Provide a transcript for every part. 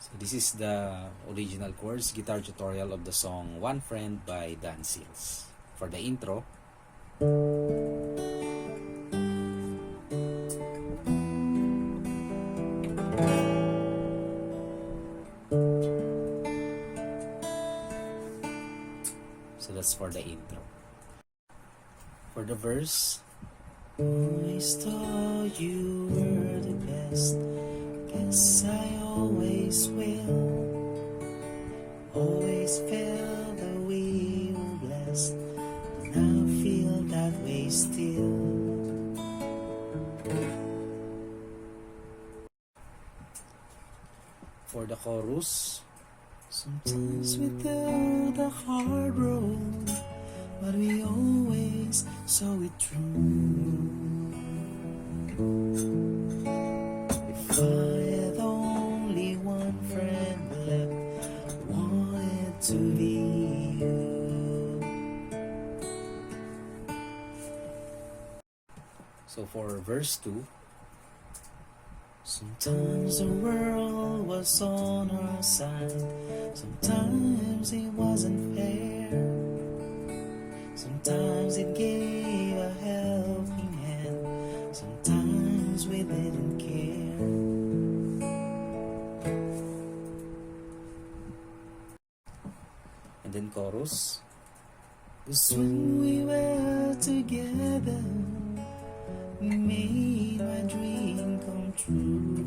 So this is the original chords guitar tutorial of the song One Friend by Dan Seals. For the intro, so that's for the intro. For the verse, always thought you were the best, guess I always will. Always felt that we were blessed, now feel that way still. For the chorus, sometimes we do the hard road, but we always saw it through. If I had only one friend left, wanted to be you. So for verse 2, sometimes the world was on our side, sometimes it wasn't fair, sometimes it gave a helping hand, sometimes we didn't care. And then chorus, 'cause when we were together, we made my dream come true.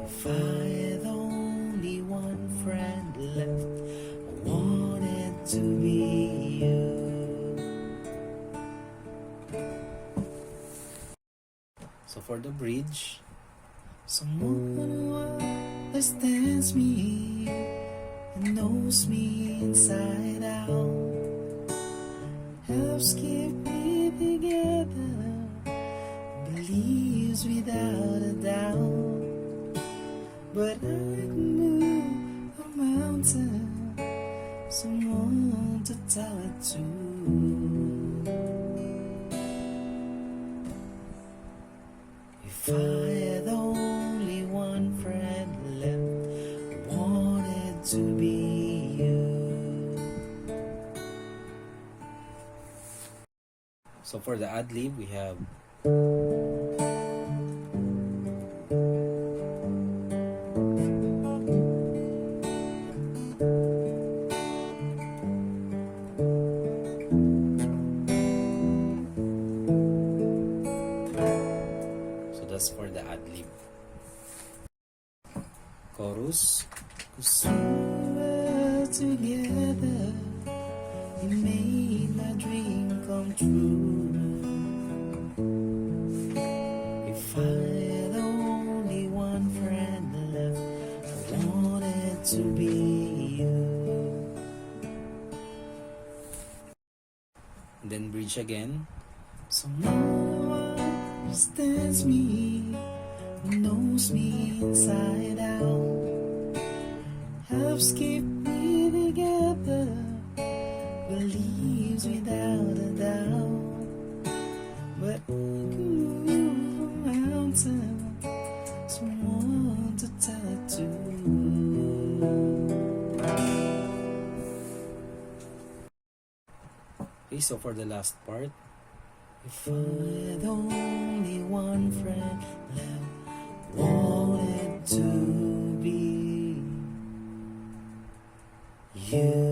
If I had only one friend left, I wanted to be you. So for the bridge, someone who understands me and knows me inside out, helps keep me together, believes without a doubt. But I can move a mountain, someone to tell it to. If I had only one friend left, I wanted to be you. So for the ad-lib, we have that's for the ad-lib. Chorus, 'cause we were together, you made my dream come true. If I had only one friend left, I wanted to be you. And then bridge again. Someone understands me, knows me inside out, helps keep me together, believes without a doubt. But I can move a mountain, someone to tell it to. Okay, so for the last part, if I had only one friend left, wanted to be you.